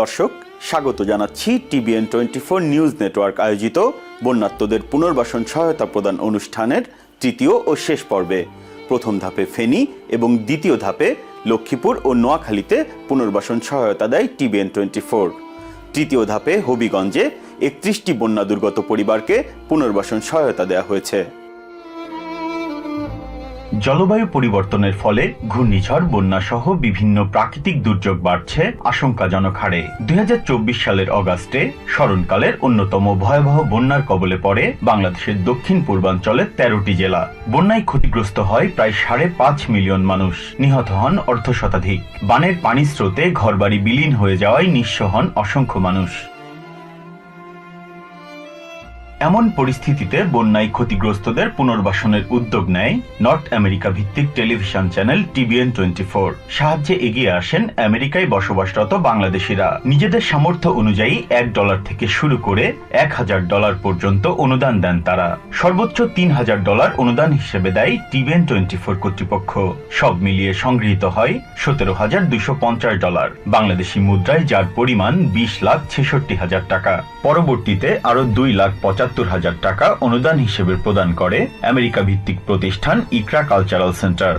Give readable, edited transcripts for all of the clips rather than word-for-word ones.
দর্শক, স্বাগত জানাচ্ছি TBN24 নিউজ নেটওয়ার্ক আয়োজিত বন্যার্তদের পুনর্বাসন সহায়তা প্রদান অনুষ্ঠানের তৃতীয় ও শেষ পর্বে। প্রথম ধাপে ফেনী এবং দ্বিতীয় ধাপে লক্ষ্মীপুর ও নোয়াখালীতে পুনর্বাসন সহায়তা দেয় TBN24। তৃতীয় ধাপে হবিগঞ্জে 31টি বন্যা দুর্গত পরিবারকে পুনর্বাসন সহায়তা দেওয়া হয়েছে। জলবায়ু পরিবর্তনের ফলে ঘূর্ণিঝড়, বন্যা সহ বিভিন্ন প্রাকৃতিক দুর্যোগ বাড়ছে আশঙ্কাজনক হারে। 2024 সালের অগাস্টে স্মরণকালের অন্যতম ভয়াবহ বন্যার কবলে পড়ে বাংলাদেশের দক্ষিণ পূর্বাঞ্চলের 13টি জেলা। বন্যায় ক্ষতিগ্রস্ত হয় প্রায় 5.5 মিলিয়ন মানুষ, নিহত হন অর্ধশতাধিক। বানের পানি স্রোতে ঘরবাড়ি বিলীন হয়ে যাওয়ায় নিঃস্ব হন অসংখ্য মানুষ। এমন পরিস্থিতিতে বন্যায় ক্ষতিগ্রস্তদের পুনর্বাসনের উদ্যোগ নেয় নর্থ আমেরিকা ভিত্তিক টেলিভিশন চ্যানেল TBN24। সাহায্যে এগিয়ে আসেন আমেরিকায় বসবাসরত বাংলাদেশিরা। নিজেদের সামর্থ্য অনুযায়ী $1 থেকে শুরু করে $1000 পর্যন্ত অনুদান দেন তারা। সর্বোচ্চ $3000 অনুদান হিসেবে দেয় TBN24 কর্তৃপক্ষ। সব মিলিয়ে সংগৃহীত হয় $17,250 বাংলাদেশি মুদ্রায়, যার পরিমাণ 20,66,000 টাকা। পরবর্তীতে আরো 2,75,000 টাকা অনুদান হিসেবে প্রদান করে আমেরিকা ভিত্তিক প্রতিষ্ঠান ইকরা কালচারাল সেন্টার।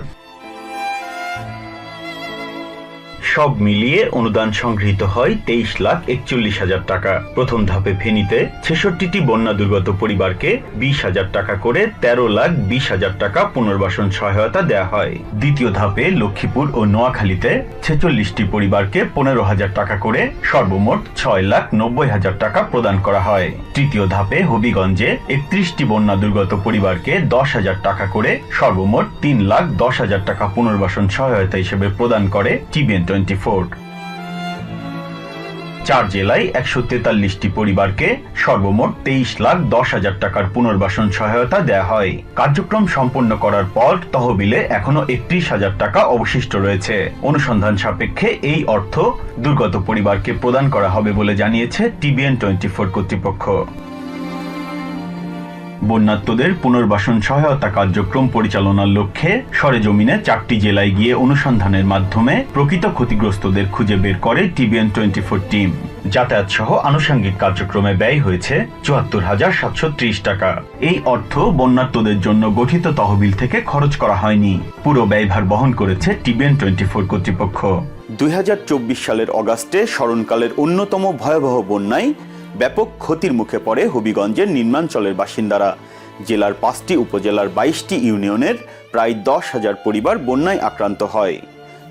সব মিলিয়ে অনুদান সংগৃহীত হয় 23,41,000 টাকা। প্রথম ধাপে ফেনীতে 66টি বন্যা দুর্গত পরিবারকে 20,000 টাকা করে 13,20,000 টাকা পুনর্বাসন সহায়তা দেয়া হয়। দ্বিতীয় ধাপে লক্ষ্মীপুর ও নোয়াখালীতে 46টি পরিবারকে 15,000 টাকা করে সর্বমোট 6,90,000 টাকা প্রদান করা হয়। তৃতীয় ধাপে হবিগঞ্জে 31টি বন্যা দুর্গত পরিবারকে 10,000 টাকা করে সর্বমোট 3,10,000 টাকা পুনর্বাসন সহায়তা হিসেবে প্রদান করে TBN24। 4 জেলায় 143টি পরিবারকে সর্বমোট 23,10,000 টাকার পুনর্বাসন সহায়তা দেয়া হয়। কার্যক্রম সম্পন্ন করার পর তহবিলে এখনো 31,000 টাকা অবশিষ্ট রয়েছে। অনুসন্ধান সাপেক্ষে এই অর্থ দুর্গত পরিবারকে প্রদান করা হবে বলে জানিয়েছে TBN24 কর্তৃপক্ষ। বন্যার্তদের পুনর্বাসন সহায়তা কার্যক্রম পরিচালনার লক্ষ্যে সরেজমিনে 4টি জেলায় গিয়ে অনুসন্ধানের মাধ্যমে প্রকৃত ক্ষতিগ্রস্তদের খুঁজে বের করে TBN24 টিম। যাতায়াত সহ আনুষঙ্গিক কার্যক্রমে ব্যয় হয়েছে 74,730 টাকা। এই অর্থ বন্যার্তদের জন্য গঠিত তহবিল থেকে খরচ করা হয়নি। পুরো ব্যয়ভার বহন করেছে TBN24 কর্তৃপক্ষ। 2024 সালের অগাস্টে স্মরণকালের অন্যতম ভয়াবহ বন্যায় ব্যাপক ক্ষতির মুখে পড়ে হবিগঞ্জের নিম্নাঞ্চলের বাসিন্দারা। জেলার 5টি উপজেলার 22টি ইউনিয়নের প্রায় 10,000 পরিবার বন্যায় আক্রান্ত হয়।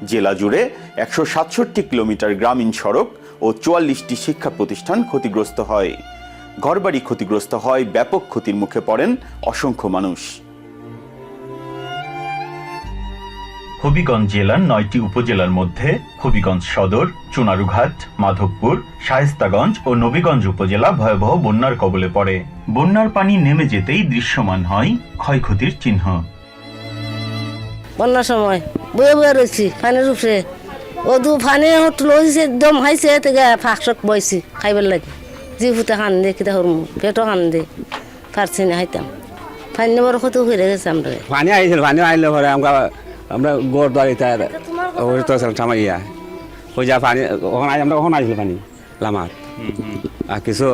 জেলা জুড়ে 167 কিলোমিটার গ্রামীণ সড়ক ও 44টি শিক্ষা প্রতিষ্ঠান ক্ষতিগ্রস্ত হয়। ঘরবাড়ি ক্ষতিগ্রস্ত হয়, ব্যাপক ক্ষতির মুখে পড়েন অসংখ্য মানুষ। হবিগঞ্জ জেলার 9টি উপজেলার মধ্যে হবিগঞ্জ সদর, চুনারুঘাট, মাধবপুর, শায়েস্তাগঞ্জ ও নবীগঞ্জ উপজেলা ভয়াবহ বন্যার কবলে পড়ে। বন্যার পানি নেমে যেতেই দৃশ্যমান হয় ক্ষয়ক্ষতির চিহ্ন। বন্যার সময় বয়ে বয়ে রয়েছি পানির উপরে, ও দু পানি হোটেল হয়েছে, দম হাইছে থেকে ফাঁকশক বইছি খাইবার লাগে। জি ফুটে খান দে, কিতা হরমু পেটও খান দে, পারছি না হাইতাম। পানি নেবার কত হয়ে গেছে আমরা। পানি আইছিল, পানি আইলে পরে আমরা গড় দাঁড়িয়ে থামাইয়া ওই যা পানি আমরা কখন আসলো পানি লামার আর কিছু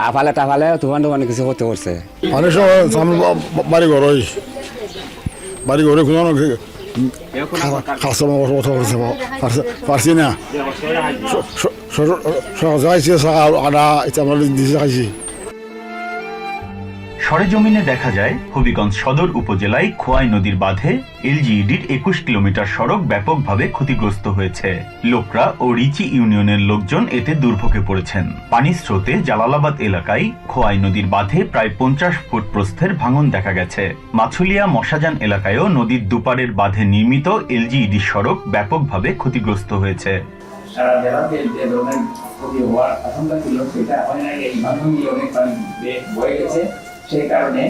আফালে টাফালে তুফান কিছু করতে করছে। অনেক সময় বাড়ি ঘর বাড়ি ঘরে পারছি না, আদা এটা আমরা দিতে খাইছি। সরেজমিনে দেখা যায় হবিগঞ্জ সদর উপজেলায় খোয়াই নদীর বাঁধে LGEDর 21 কিলোমিটার সড়ক ব্যাপকভাবে ক্ষতিগ্রস্ত হয়েছে। লোকরা ও রিচি ইউনিয়নের লোকজন এতে দুর্ভোগে পড়েছেন। পানির স্রোতে জালালাবাদ এলাকায় খোয়াই নদীর বাঁধে প্রায় 50 ফুট প্রস্থের ভাঙন দেখা গেছে। মাছুলিয়া মশাজান এলাকায়ও নদীর দুপারের বাঁধে নির্মিত LGED সড়ক ব্যাপকভাবে ক্ষতিগ্রস্ত হয়েছে। সারা জেলাতে যে ধরনের ক্ষতি হওয়ার আশঙ্কা ছিল সেটা অনেক এই মাধ্যমে অনেক পানি বয়ে গেছে। সেই কারণে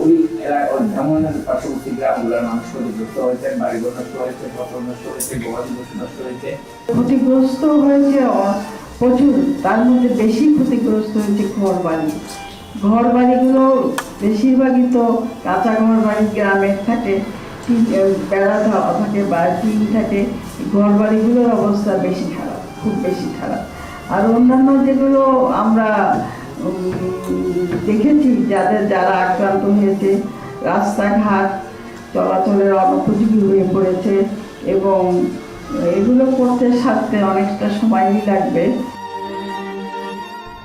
ওই এলাকার ভ্রমণের পার্শ্ববর্তী গ্রামগুলোর মানুষ ক্ষতিগ্রস্ত হয়েছেন, বাড়িঘর নষ্ট হয়েছে, ফসল নষ্ট হয়েছে, গবাদি পশু নষ্ট হয়েছে। ক্ষতিগ্রস্ত হয়েছে প্রচুর, তার মধ্যে বেশি ক্ষতিগ্রস্ত হয়েছে ঘর বাড়িগুলো বেশিরভাগই তো কাঁচা ঘর বাড়ি গ্রামের থাকে, বেড়া থাকে বা টিন থাকে, ঘর বাড়িগুলোর অবস্থা বেশি খারাপ। খুব বেশি খারাপ। আর অন্যান্য যেগুলো আমরা দেখেছি যারা আক্রান্ত হয়েছে, রাস্তাঘাট চলাচলের অনুপযোগী হয়ে পড়েছে এবং এগুলো করতে সারতে অনেকটা সময়ই লাগবে।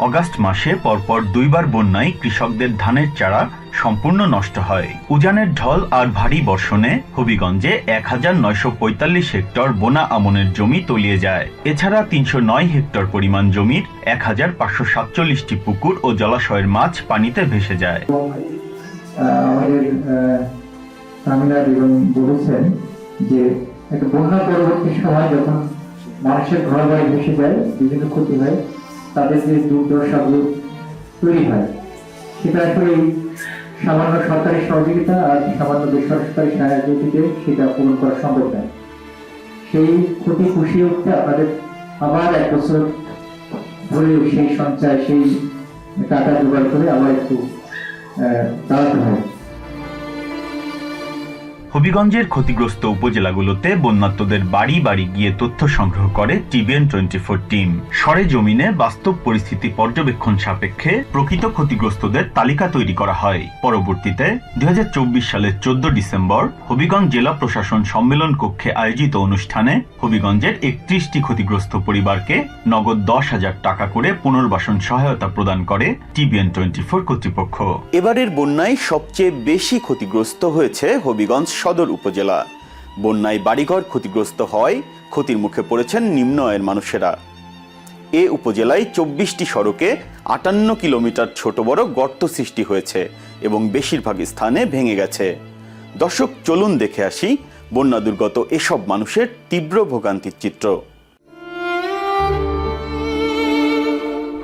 অগাস্ট মাসে পরপর দুইবার বন্যায় কৃষকদের ধানের চারা সম্পূর্ণ নষ্ট হয়। উজানের ঢল আর ভারী বর্ষণে হবিগঞ্জে 1945 হেক্টর বোনা আমনের জমি তলিয়ে যায়। এছাড়া 309 হেক্টর পরিমাণ জমির 1547টি পুকুর ও জলাশয়ের মাছ পানিতে ভেসে যায়। বলেছেন যে একটা বন্যা পরবর্তী সময় যখন মানুষের ঘর বাড়ি ভেসে যায়, বিভিন্ন ক্ষতি হয়, তাদের যে দুর্দশাগুলো তৈরি হয়, সেটা আসলে সামান্য সরকারি সহযোগিতা আর সামান্য বেসরকারি সহায়তা সেটা পূরণ করা সম্ভব নয়। সেই ক্ষতি পুষিয়ে উঠতে আপনাদের আবার 1 বছর ধরে সেই সঞ্চয়, সেই টাকা জোগাড় করে আবার একটু দাঁড়াতে হয়। হবিগঞ্জের ক্ষতিগ্রস্ত উপজেলাগুলোতে বন্যার্তদের বাড়ি বাড়ি গিয়ে তথ্য সংগ্রহ করে টিবিএন 24 টিম। সরেজমিনে বাস্তব পরিস্থিতি পর্যবেক্ষণ সাপেক্ষে প্রকৃত ক্ষতিগ্রস্তদের তালিকা তৈরি করা হয়। পরবর্তীতে 2024 সালের 14 ডিসেম্বর হবিগঞ্জ জেলা প্রশাসন সম্মেলন কক্ষে আয়োজিত অনুষ্ঠানে হবিগঞ্জের 31টি ক্ষতিগ্রস্ত পরিবারকে নগদ 10,000 টাকা করে পুনর্বাসন সহায়তা প্রদান করে টিবিএন 24 কর্তৃপক্ষ। এবারের বন্যায় সবচেয়ে বেশি ক্ষতিগ্রস্ত হয়েছে হবিগঞ্জ সদর উপজেলা। বন্যায় বাড়িঘর ক্ষতিগ্রস্ত হয়, ক্ষতির মুখে পড়েছেন নিম্ন আয়ের মানুষেরা। এ উপজেলায় 24টি সড়কে 58 কিলোমিটার ছোট বড় গর্ত সৃষ্টি হয়েছে এবং বেশিরভাগ স্থানে ভেঙে গেছে। দর্শক, চলুন দেখে আসি বন্যা দুর্গত এসব মানুষের তীব্র ভোগান্তির চিত্র।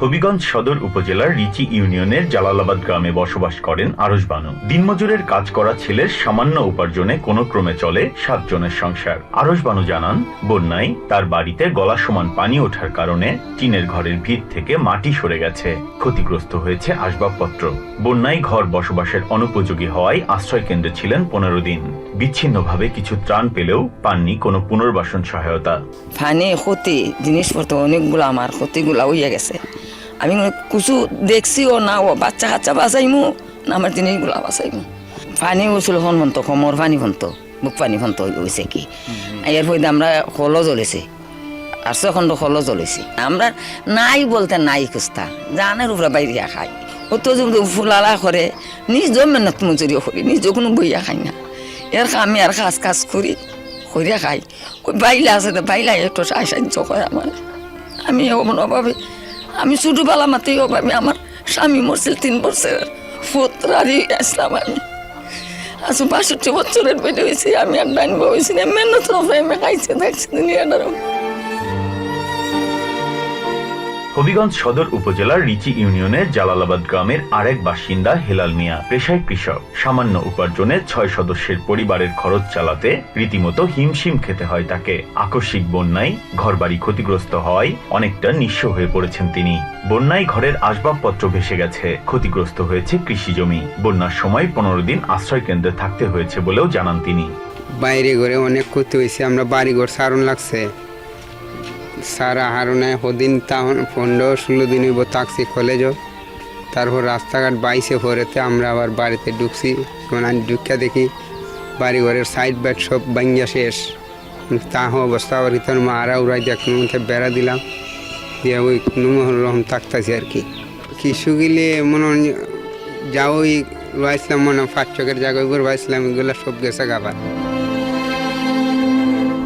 হবিগঞ্জ সদর উপজেলার রিচি ইউনিয়নের জালালাবাদ গ্রামে বসবাস করেন আরশ বানু। দিনমজুরের কাজ করা ছেলের সামান্য উপার্জনে কোনো ক্রমে চলে 7 জনের সংসার। আরশ বানু জানান, বন্যায় তার বাড়িতে গলা সমান পানি ওঠার কারণে টিনের ঘরের ভিত থেকে মাটি সরে গেছে, ক্ষতিগ্রস্ত হয়েছে আসবাবপত্র। বন্যায় ঘর বসবাসের অনুপযোগী হওয়ায় আশ্রয় কেন্দ্রে ছিলেন 15 দিন। বিচ্ছিন্নভাবে কিছু ত্রাণ পেলেও পাননি কোনো পুনর্বাসন সহায়তা। পানি ক্ষতি, জিনিসপত্র অনেকগুলো আমার ক্ষতিগুলা হইয়া গেছে। আমি কিছু দেখছিও না, ও বাচ্চা কাচ্চা বাঁচাইমু না আমার জিনিসগুলা বাঁচাইমু। পানি উঠছিল হনমন্ত, কমর পানি ফন্ত, বুক পানি ফন্ত হয়েছে কি। এর ফলে আমরা হলো জ্বলেছি, 800 খন্ড হলো জ্বলেছি। আমরা নাই বলতে নাই খুঁজতা, জানের উপরে বাইরিয়া খাই। অত যদি ফুলালা করে নিজ মেহনত মজুরিও করি, নিজ কোনো বইয়া খাই না। এর আমি আর কাজ করি, করিয়া খাই। ওই বাইলা আছে, বাইলা একটু সাহায্য করে আমার। আমি অভাবে, আমি ছোটবেলা মাতেই অভাবে, আমার স্বামী মরছিল 3 বছর, পুত্রারি আসলাম আমি। আচ্ছা 65 বছরের বেড়ে হয়েছি, আমি আর ডাইন হয়েছি না, মেহনত প্রেমে খাইছে দেখছি দুনিয়াটার। হবিগঞ্জ সদর উপজেলার রিচি ইউনিয়নের জালালাবাদ গ্রামের আরেক বাসিন্দা হেলাল মিয়া পেশায় কৃষক। সামান্য উপার্জনে 6 সদস্যের পরিবারের খরচ চালাতে রীতিমতো হিমশিম খেতে হয় তাকে। আকস্মিক বন্যায় ঘরবাড়ি ক্ষতিগ্রস্ত হওয়ায় অনেকটা নিঃস্ব হয়ে পড়েছেন তিনি। বন্যায় ঘরের আসবাবপত্র ভেসে গেছে, ক্ষতিগ্রস্ত হয়েছে কৃষি জমি। বন্যার সময় 15 দিন আশ্রয় কেন্দ্রে থাকতে হয়েছে বলেও জানান তিনি। বাইরে ঘরে অনেক ক্ষতি হয়েছে, আমরা বাড়িঘর সারণ লাগছে, সারা হারণে হদিন তখন 15-16 দিন হইব থাকছি কলেজও। তারপর রাস্তাঘাট বাইসে পরেতে আমরা আবার বাড়িতে ঢুকছি। আমি ঢুকিয়া দেখি বাড়িঘরের সাইড ব্যাট সব ভাঙ্গিয়া শেষ। তাহ অবস্থা আবার ইতন মারা উড়াই দিয়ে কোনো মধ্যে বেড়া দিলাম, দিয়ে ওই কোনো রকম থাকতেছি আর কি। কিছু গেলে মনে যা ওই রয়েছিলাম, মনে 5 চকের জায়গায় করে রয়েছিলাম, এগুলো সব গেছে গাবার।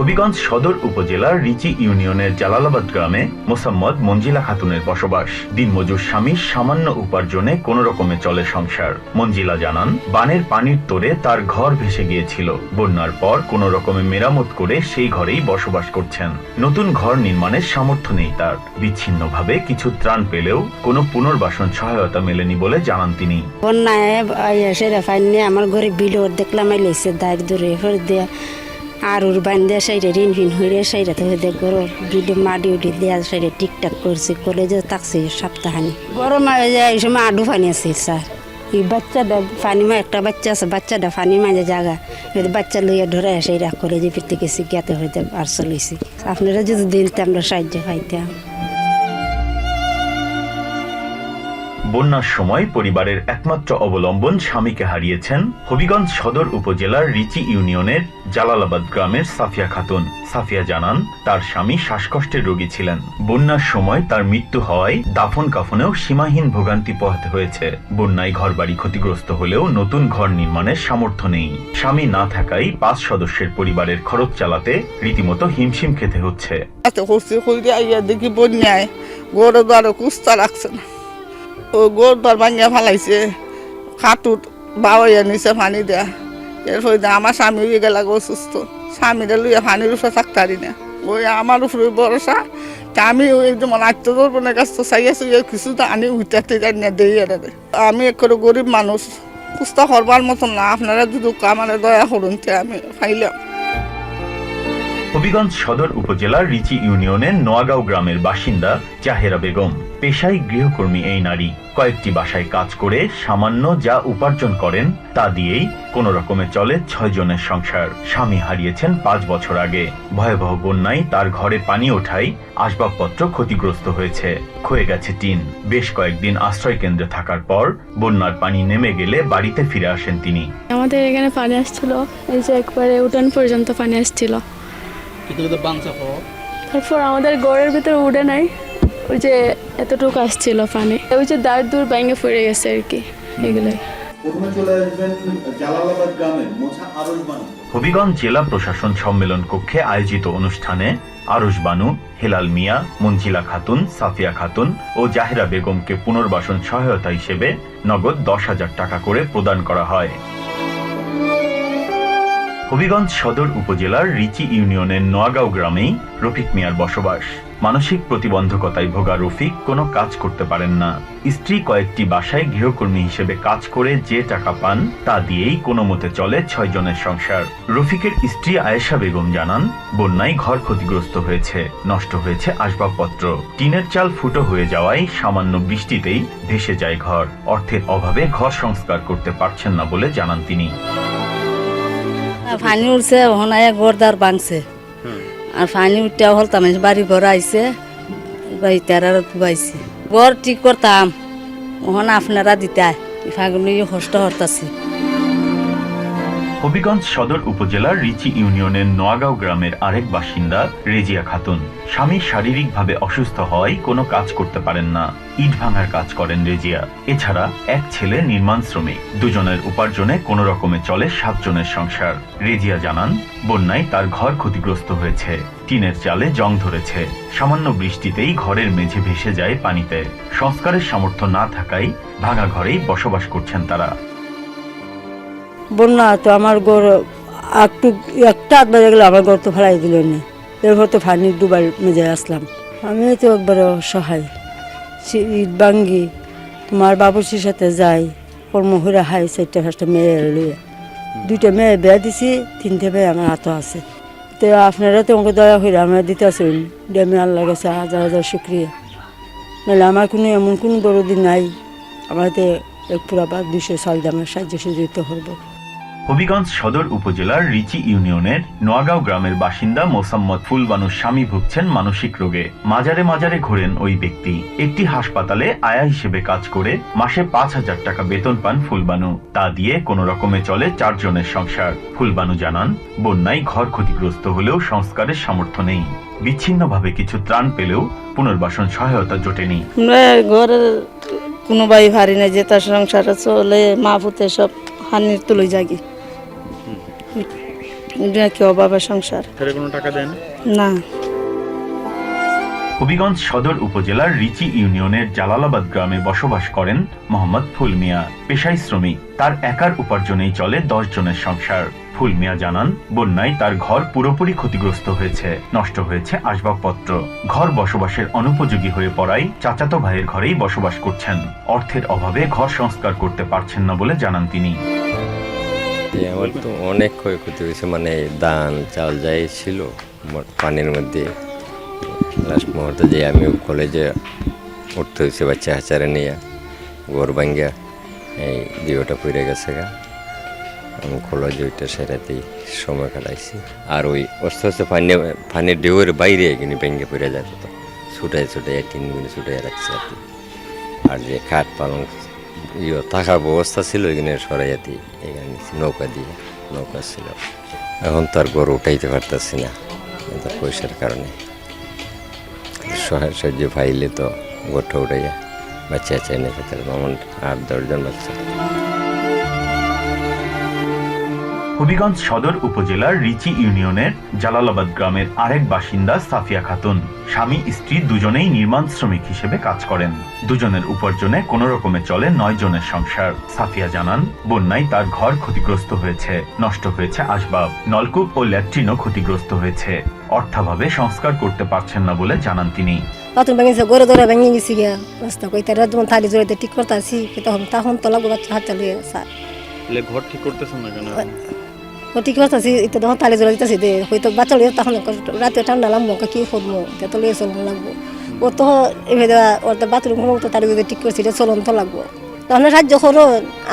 হবিগঞ্জ সদর উপজেলার রিচি ইউনিয়নের জালালাবাদ গ্রামে মোসাম্মদ মঞ্জিলা খাতুনের বসবাস। দিনমজুর স্বামীর সামান্য উপার্জনে কোন রকমে চলে সংসার। মঞ্জিলা জানান, বানের পানির তোরে তার ঘর ভেসে গিয়েছিল। বন্যার পর কোন রকমে মেরামত করে সেই ঘরেই বসবাস করছেন। নতুন ঘর নির্মাণের সামর্থ্য নেই তার। বিচ্ছিন্নভাবে কিছু ত্রাণ পেলেও কোনো পুনর্বাসন সহায়তা মেলেনি বলে জানান তিনি। বন্যায় সেরা ফাইনে আমার ঘরে বিলোর দেখলাম এলেছে দাঁড় ধরে দিয়ে আর ওর বান্ধে সাইডে ঋণ ফিন হয়ে সাইডে তো দেখো বিলে মাটি উঠি দেওয়া সাইডে ঠিকঠাক করছি, কলেজে থাকছি সপ্তাহানি। বড় এই সময় আডু পানি আছে স্যার, এই বাচ্চাটা পানি মা একটা বাচ্চা আছে, বাচ্চাটা পানি মাঝে জায়গা বাচ্চা লইয়া ধরে আসে রাগ করে যে ফিরতে গেছি জ্ঞাতে হইতে আর চলেছি। আপনারা যদি দিন আমরা সাহায্য পাইতাম। বন্যার সময় পরিবারের একমাত্র অবলম্বন স্বামীকে হারিয়েছেন হবিগঞ্জ সদর উপজেলার রিচি ইউনিয়নের জালালাবাদ গ্রামের সাফিয়া খাতুন। সাফিয়া জানান, তার স্বামী শ্বাসকষ্টের রোগী ছিলেন। বন্যার সময় তার মৃত্যু হওয়ায় দাফন কাফনেও সীমাহীন ভোগান্তি পোহাতে হয়েছে। বন্যায় ঘরবাড়ি ক্ষতিগ্রস্ত হলেও নতুন ঘর নির্মাণের সামর্থ্য নেই। স্বামী না থাকায় 5 সদস্যের পরিবারের খরচ চালাতে রীতিমতো হিমশিম খেতে হচ্ছে। দেখি বন্যায় গরু দ্বারা কুস্তা রাখছে না, ও গোর দর ভাঙিয়া ফেলাইছে, খাটুট বাবাইয়া নিচে পানি দেয়া। এরপর আমার স্বামী হয়ে গেল অসুস্থ, স্বামীরা লইয়া পানির উপরে থাকতে পারি না। ওই আমার উপরে ভরসা, আমি ওই যেমন আত্মদর্পণের কাছ তো চাইয়াছি কিছু তো আনি উঠাতে জানি না দেই। আমি একটু গরিব মানুষ, কুস্তা করবার মতন না, আপনারা যদি আমার দয়া করুন আমি পাইলাম। হবিগঞ্জ সদর উপজেলার রিচি ইউনিয়নের নোয়াগাঁও গ্রামের বাসিন্দা জাহেরা বেগম। পেশায় গৃহকর্মী এই নারী কয়েকটি বাসায় কাজ করে সামান্য যা উপার্জন করেন তা দিয়েই কোনো রকমে চলে 6 জনের সংসার। স্বামী হারিয়েছেন 5 বছর আগে। ভয়াবহ বন্যায় তার ঘরে পানি ওঠায় আসবাবপত্র ক্ষতিগ্রস্ত হয়েছে, ক্ষয়ে গেছে টিন। বেশ কয়েকদিন আশ্রয় কেন্দ্রে থাকার পর বন্যার পানি নেমে গেলে বাড়িতে ফিরে আসেন তিনি। আমাদের এখানে পানি আসছিল, এই যে একবারে উঠান পর্যন্ত পানি আসছিল। তারপর আমাদের ঘরের ভিতরে উঠে নাই, ওই যে এতটুকু আসছিল পানি, ওই যে দাঁড় দূর ভেঙে পড়ে গেছে আর কি। এগুলোই হবিগঞ্জ জেলা প্রশাসন সম্মেলন কক্ষে আয়োজিত অনুষ্ঠানে আরশ বানু, হেলাল মিয়া, মঞ্জিলা খাতুন, সাফিয়া খাতুন ও জাহেরা বেগমকে পুনর্বাসন সহায়তা হিসেবে নগদ 10,000 টাকা করে প্রদান করা হয়। হবিগঞ্জ সদর উপজেলার রিচি ইউনিয়নের নোয়াগাঁও গ্রামেই রফিক মিয়ার বসবাস। মানসিক প্রতিবন্ধকতায় ভোগা রফিক কোনো কাজ করতে পারেন না। স্ত্রী কয়েকটি বাসায় গৃহকর্মী হিসেবে কাজ করে যে টাকা পান তা দিয়েই কোনো মতে চলে 6 জনের সংসার। রফিকের স্ত্রী আয়েশা বেগম জানান, বন্যায় ঘর ক্ষতিগ্রস্ত হয়েছে, নষ্ট হয়েছে আসবাবপত্র। টিনের চাল ফুটো হয়ে যাওয়ায় সামান্য বৃষ্টিতেই ভেসে যায় ঘর। অর্থের অভাবে ঘর সংস্কার করতে পারছেন না বলে জানান তিনি। পানি উঠছে, ওখানে গড়দার ভাঙছে, আর পানি উঠতে হল তাম বাড়ি ঘর আইছে, তারা ডুবাইছে। ঘর ঠিক করতাম, ওখানে আপনারা দিতে ফাগুনি কষ্ট হরতাছে। হবিগঞ্জ সদর উপজেলার রিচি ইউনিয়নের নোয়াগাঁও গ্রামের আরেক বাসিন্দা রেজিয়া খাতুন। স্বামী শারীরিকভাবে অসুস্থ হওয়ায় কোনো কাজ করতে পারেন না। ইট ভাঙার কাজ করেন রেজিয়া। এছাড়া এক ছেলে নির্মাণ শ্রমিক। দুজনের উপার্জনে কোনো রকমে চলে 7 জনের সংসার। রেজিয়া জানান, বন্যায় তার ঘর ক্ষতিগ্রস্ত হয়েছে, টিনের চালে জং ধরেছে। সামান্য বৃষ্টিতেই ঘরের মেঝে ভেসে যায় পানিতে। সংস্কারের সামর্থ্য না থাকায় ভাঙা ঘরেই বসবাস করছেন তারা। বন্যা তো আমার ঘর একটু একটা হাত বেজে গেলে আমার ঘর তো ফেলাই দিল না, এরপর তো পানি ডুবার মেজে আসলাম। আমি তো একবারে অসহায়, ইট ভাঙ্গি তোমার বাবুর্চির সাথে যাই, কর্মহীরা হাই 4-5টা মেয়ে লইয়ে, 2টা মেয়ে বিয়া দিছি, 3টে মেয়ে আমার হাতও আছে। তো আপনারা তো আমাকে দয়া হইলে আমরা দিতে আসেন, ডেমে আল্লাহ গেছে 1000 শুক্রিয়া। নাহলে আমার কোনো এমন কোনো বড় দিন নাই, আমাদের পুরা 200 চাল দামের সাহায্য সুযোগ করবো। হবিগঞ্জ সদর উপজেলার রিচি ইউনিয়নের নোয়াগাঁও গ্রামের বাসিন্দা মোসাম্মদ ফুলবানুর স্বামী ভুগছেন মানসিক রোগে। মাজারে মাজারে ঘোরেন ওই ব্যক্তি। একটি হাসপাতালে আয়া হিসেবে কাজ করে মাসে 5,000 টাকা বেতন পান ফুলবানু। তা দিয়ে কোনো রকমে চলে 4 জনের সংসার। ফুলবানু জানান, বন্যায় ঘর ক্ষতিগ্রস্ত হলেও সংস্কারের সামর্থ্য নেই। বিচ্ছিন্নভাবে কিছু ত্রাণ পেলেও পুনর্বাসন সহায়তা জোটেনি। ঘরের কোনো বাই হারি না, যে তার সংসার চলে, মা পুতে সব হানির তুলে জাগি। কি অভাবের সংসার, কোনো টাকা দেন না। হবিগঞ্জ সদর উপজেলার রিচি ইউনিয়নের জালালাবাদ গ্রামে বসবাস করেন মোহাম্মদ ফুল মিয়া। পেশায় শ্রমিক। তার একার উপার্জনেই চলে 10 জনের সংসার। ফুল মিয়া জানান, বন্যায় তার ঘর পুরোপুরি ক্ষতিগ্রস্ত হয়েছে, নষ্ট হয়েছে আসবাবপত্র। ঘর বসবাসের অনুপযোগী হয়ে পড়ায় চাচাতো ভাইয়ের ঘরেই বসবাস করছেন। অর্থের অভাবে ঘর সংস্কার করতে পারছেন না বলে জানান তিনি। আমার তো অনেক ক্ষয়ক্ষতি হয়েছে, মানে ধান চাল যাই ছিল পানির মধ্যে। লাস্ট মুহূর্তে যে আমি কলেজে উঠতে হয়েছে বাচ্চা হাচারে নিয়ে, ঘর ভাঙ্গিয়া এই দিওটা পড়ে গেছে গা, আমি খোলা জইটা সেরাতেই সময় কাটাইছি। আর ওই আস্তে আস্তে পানির ঢেউয়ের বাইরে এখানে ভেঙে পড়ে যেত, তো ছুটাই 3 ছুটাই রাখছে আর কি। আর যে খাট পালং থাকার ব্যবস্থা ছিল এখানে সরাইয়াতে এখানে নৌকা ছিল। এখন তো আর গরু উঠাইতে পারতেছি না পয়সার কারণে। সহায় সাহায্য পাইলে তো গোটা উঠাইয়া বাচ্চা এনে খেতে আমার 8-10 জন বাচ্চা। হবিগঞ্জ সদর উপজেলার রিচি ইউনিয়নের জালালাবাদ গ্রামের আরেক বাসিন্দা সাফিয়া খাতুন। স্বামী স্ত্রী দুজনেই নির্মাণ শ্রমিক হিসেবে কাজ করেন। দুজনের উপার্জনে কোনো রকমে চলে 9 জনের সংসার। সাফিয়া জানান, বন্যায় তার ঘর ক্ষতিগ্রস্ত হয়েছে, নষ্ট হয়েছে আসবাব, নলকূপ ও ল্যাট্রিনও ক্ষতিগ্রস্ত হয়েছে। অর্থাভাবে সংস্কার করতে পারছেন না বলে জানান তিনি। বাথরুম ভেঙেছে, গড়ে দৌড়ে ভেঙে গেছি গিয়া রাস্তা কই তারা যেমন থালি জড়িতে ঠিক করতে আসি তখন তো লাগবো বাচ্চা হাত চালিয়ে স্যার ঘর ঠিক করতেছেন না কেন? ঠিক করতেছি এটা তখন তালি জোড়া দিতেছি দে হয়তো বাচ্চা লিয়ে তখন রাতে ঠান্ডা লাগবো কি করবো এটা তো লিয়ে চলন লাগবো। ও তো এভাবে ওর তো বাথরুম তো তালি যদি ঠিক করছি এটা চলন তো লাগবো। তখন সাহায্য করো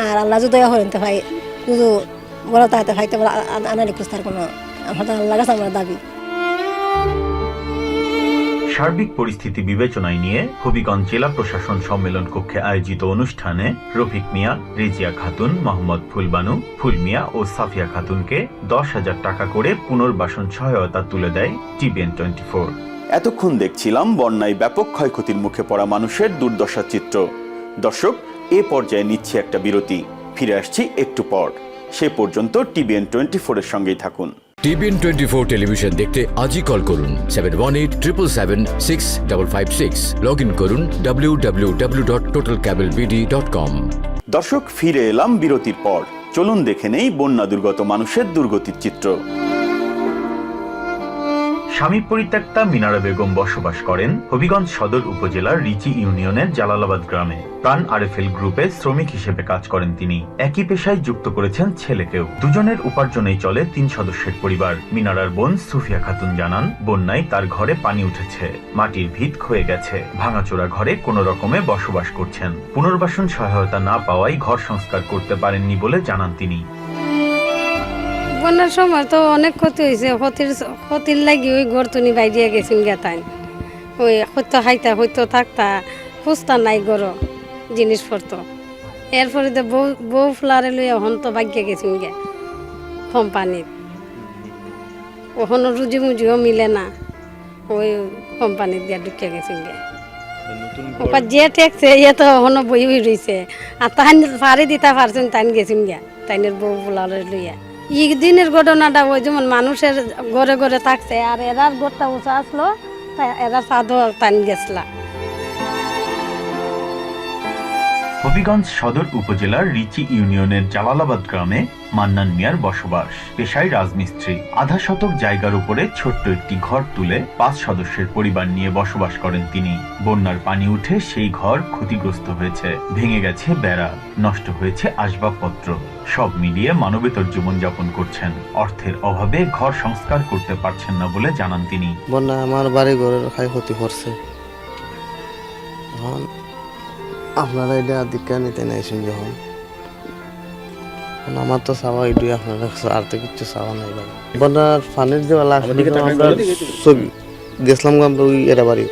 আর আল্লাহ যদি দয়া করেন তো ভাই শুধু বড় তাহাতে ভাইতে আনালি খুঁজতার কোনো আমার আল্লাহ কাছে আমার দাবি। সার্বিক পরিস্থিতি বিবেচনায় নিয়ে হবিগঞ্জ জেলা প্রশাসন সম্মেলন কক্ষে আয়োজিত অনুষ্ঠানে রফিক মিয়া, রেজিয়া খাতুন, মোহাম্মদ ফুলবানু, ফুল মিয়া ও সাফিয়া খাতুনকে 10,000 টাকা করে পুনর্বাসন সহায়তা তুলে দেয় টিবিএন 24। এতক্ষণ দেখছিলাম বন্যায় ব্যাপক ক্ষয়ক্ষতির মুখে পড়া মানুষের দুর্দশার চিত্র। দর্শক, এ পর্যায়ে নিচ্ছে একটা বিরতি, ফিরে আসছি একটু পর। সে পর্যন্ত টিবিএন 24 এর সঙ্গেই থাকুন। টিবিএন 24 টেলিভিশন দেখতে আজই কল করুন 7187776556। লগ ইন করুন www.totalcablebd.com। দর্শক, ফিরে এলাম বিরতির পর। চলুন দেখে নেই বন্যা দুর্গত মানুষের দুর্গতির চিত্র। স্বামী পরিত্যক্তা মিনারা বেগম বসবাস করেন হবিগঞ্জ সদর উপজেলার রিচি ইউনিয়নের জালালাবাদ গ্রামে। প্রাণ আরএফএল গ্রুপে শ্রমিক হিসেবে কাজ করেন তিনি। একই পেশায় যুক্ত করেছেন ছেলেকেও। দুজনের উপার্জনেই চলে 3 সদস্যের পরিবার। মিনারার বোন সুফিয়া খাতুন জানান, বন্যায় তার ঘরে পানি উঠেছে, মাটির ভিত ক্ষয়ে গেছে, ভাঙাচোরা ঘরে কোনো রকমে বসবাস করছেন। পুনর্বাসন সহায়তা না পাওয়ায় ঘর সংস্কার করতে পারেননি বলে জানান তিনি। বন্যার সময় তো অনেক ক্ষতি হয়েছে, ক্ষতির লাগি ওই ঘর তুনি বাইরে গেছেন গেতাই ওই হয়তো হাইতা হয়তো থাকতা খুঁজতা নাই গড় জিনিসপত্র। এরপরে তো বউ ফুলারে লইয়া হন তো ভাগ্যে গেছেন গে কোম্পানির, ওখানে রুজি মুজিও মিলে না, ওই কোম্পানির দিয়ে ঢুকে গেছেন গে। যে ঠেকছে ইয়ে তো ওখানে বই রয়েছে আর তাহান ফাড়ি দিতে পারছেন তাইন গেছেন গে তাইনের বউ ফুলারে লইয়া। এই দিনের ঘটনাটা ওই যেমন মানুষের ঘরে ঘরে থাকছে আর এরার ঘরটা উঁচা আসলো এরা সাধু টান গেছলা। হবিগঞ্জ সদর উপজেলার রিচি ইউনিয়নের জালালাবাদ গ্রামে মান্নান মিয়ার বসবাস। পেশায় রাজমিস্ত্রি। আধা শতক জায়গার উপরে ছোট্ট একটি ঘর তুলে 5 সদস্যের পরিবার নিয়ে বসবাস করেন তিনি। বন্যার পানি উঠে সেই ঘর ক্ষতিগ্রস্ত হয়েছে, ভেঙে গেছে বেড়া, নষ্ট হয়েছে আসবাবপত্র। সব মিলিয়ে মানবেতর জীবনযাপন করছেন। অর্থের অভাবে ঘর সংস্কার করতে পারছেন না বলে জানান তিনি। বন্যা আমার বাড়ি ঘরের ক্ষয়ক্ষতি করছে, আপনারা এটা দীক্ষা নিতে নাইছেন যখন আমার তো চাওয়া এটুই, আপনারা আর তো কিছু চাওয়া নাই ভাই। বন্যার পানির যে আমরা গেছিলাম আমরা ওই এরা বাড়ি,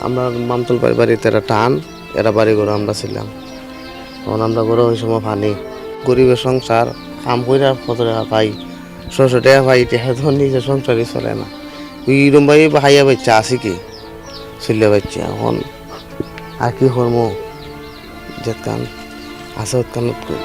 আমরা মামতল বাড়িতে এরা টান এরা বাড়ি ঘরে আমরা ছিলাম। তখন আমরা ঘরে ওই সময় পানি গরিবের সংসার কাম করে কত টাকা পাই, 600 টাকা পাই, তখন নিজের সংসারই চলে না। ওইরকম ভাই হাইয়া বাচ্চা আছে কি চলে বাচ্চা এখন আর কি করব, যেতাম আছে উৎকানত করি।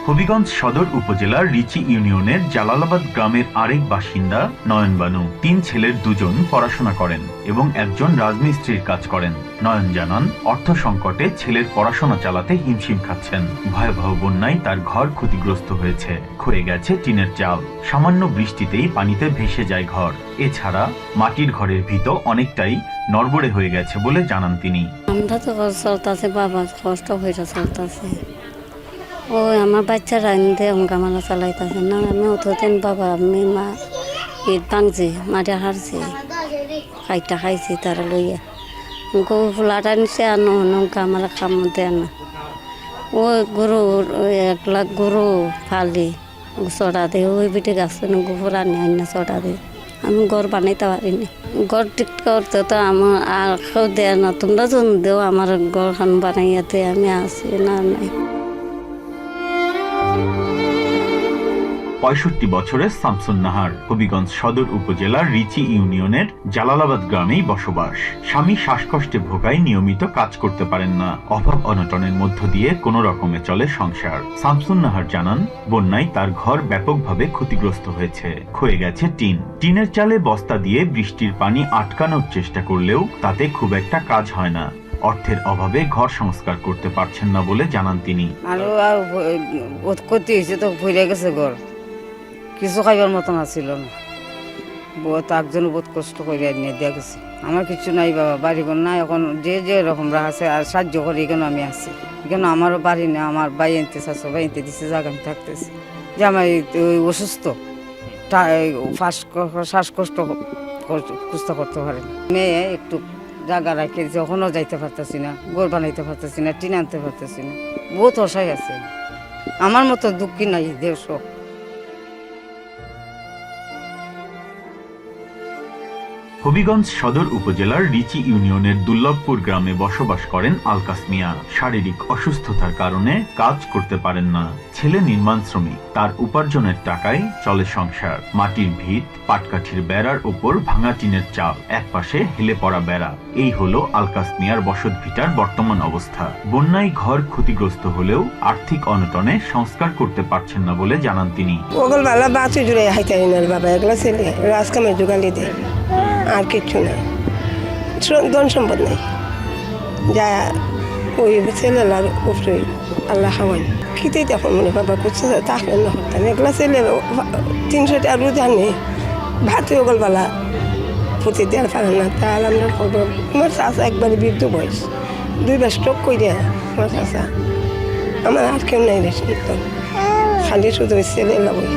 হবিগঞ্জ সদর উপজেলার রিচি ইউনিয়নের জালালাবাদ গ্রামের আরেক বাসিন্দা নয়ন বানু। 3 ছেলের 2জন পড়াশোনা করেন এবং একজন রাজমিস্ত্রির কাজ করেন। নয়ন জানান, অর্থ সংকটে ছেলের পড়াশোনা চালাতে হিমশিম খাচ্ছেন। ভয়াবহ বন্যায় তার ঘর ক্ষতিগ্রস্ত হয়েছে, ক্ষয়ে গেছে টিনের চাল। সামান্য বৃষ্টিতেই পানিতে ভেসে যায় ঘর। এছাড়া মাটির ঘরের ভিতর অনেকটাই নড়বড়ে হয়ে গেছে বলে জানান তিনি। আমরা তো চলতেছে বাবা, কষ্ট হয়ে চলতেছে। ওই আমার বাচ্চারা এনে হঙ্গামালা চালাইতেছে না, আমি উঠতেন বাবা, আমি মা ইট ভাঙছে, মাটি হারছে, খাইটা খাইছি তারা লইয়া গরু ফুলাটা নিচে আনো নৌকা আমার কাম দেয় না ওই গরু 1 লাখ গরু ফালি চড়া দে ওই বিটে গাছ গোবর আনি আনি চড়া দে আমি ঘর বানাইতে পারিনি ঘর ঠিক করতে তো আমার আর কেউ দেয় না তোমরা জন দেও আমার ঘরখান বানাইয়াতে আমি আছি না নাই 65 বছরের শামসুন নাহার হবিগঞ্জ সদর উপজেলার রিচি ইউনিয়নের জালালাবাদ গ্রামেই বসবাস। স্বামী শ্বাসকষ্টে ভোগায় নিয়মিত কাজ করতে পারেন না, অভাব অনটনের মধ্য দিয়ে কোনো রকমে চলে সংসার। শামসুন নাহার জানান, বন্যায় তার ঘর ব্যাপকভাবে ক্ষতিগ্রস্ত হয়েছে, ক্ষয়ে গেছে টিনের চালে বস্তা দিয়ে বৃষ্টির পানি আটকানোর চেষ্টা করলেও তাতে খুব একটা কাজ হয় না। অর্থের অভাবে ঘর সংস্কার করতে পারছেন না বলে জানান তিনি। আরো ক্ষতি হয়েছে তো ভরে গেছে ঘর, কিছু খাইবার মতন আছিল না। বহুত একজন বহুত কষ্ট করে নিয়ে দেওয়া গেছে। আমার কিছু নাই বাবা, বাড়ি ঘর নাই, এখন যে যে রকম আছে আর সাহায্য করে এখানে আমি আছি। এখানে আমারও বাড়ি না, আমার ভাই আনতে চাচ্ছ, ভাই আনতে দিচ্ছে, জায়গা আমি থাকতেছি। যে আমার অসুস্থ শ্বাসকষ্ট কুস্তা করতে পারে না। মেয়ে একটু জায়গা রাখে যখনও যাইতে পারতেছি না, ঘর বানাইতে পারতেছি না, টিন আনতে পারতেছি না, বহুত অসহায় আছে। আমার মতো দুঃখী নাই দেশ। হবিগঞ্জ সদর উপজেলার রিচি ইউনিয়নের দুর্লভপুর গ্রামে বসবাস করেন আলকাস মিয়া। শারীরিক অসুস্থতার কারণে কাজ করতে পারেন না। ছেলে নির্মাণ শ্রমিক, তার উপার্জনের টাকায় চলে সংসার। মাটির ভিত, পাটকাঠির বেড়ার উপর ভাঙা টিনের চাল, একপাশে হেলে পড়া বেড়া, এই হলো আলকাস মিয়ার বসত ভিটার বর্তমান অবস্থা। বন্যায় ঘর ক্ষতিগ্রস্ত হলেও আর্থিক অনটনে সংস্কার করতে পারছেন না বলে জানান তিনি। ওগুলো বাচ্চা জুড়ে হাইতে বাবা, এগুলো ছেলে রাজকামের যোগালি দেয়, আর কিচ্ছু নেই, ধন সম্পদ নেই। যা ওই ছেলেলার উপরে আল্লাহ খাওয়ান খেতেই দেখো মনে বাবা করছে তাহলে না হতাম। এগুলো ছেলে 300 টাকা রোজ আনে, ভাতে ওগুলবেলা ফুটে দেওয়ার পারে না। তাহলে আমরা খবর, আমার চাষা একবারে বৃদ্ধ বয়স, 2 বার স্ট্রোক করে দেয় আমার চাষা। আমার আর কেউ নাই রে, খালি শুধু ছেলে লাগবে।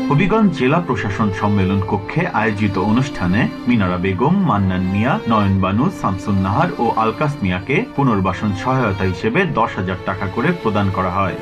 হবিগঞ্জ জেলা প্রশাসন সম্মেলন কক্ষে আয়োজিত অনুষ্ঠানে মিনারা বেগম, মান্নান মিয়া, নয়ন বানু, শামসুন নাহার ও আলকাস মিয়াকে পুনর্বাসন সহায়তা হিসেবে 10,000 টাকা করে প্রদান করা হয়।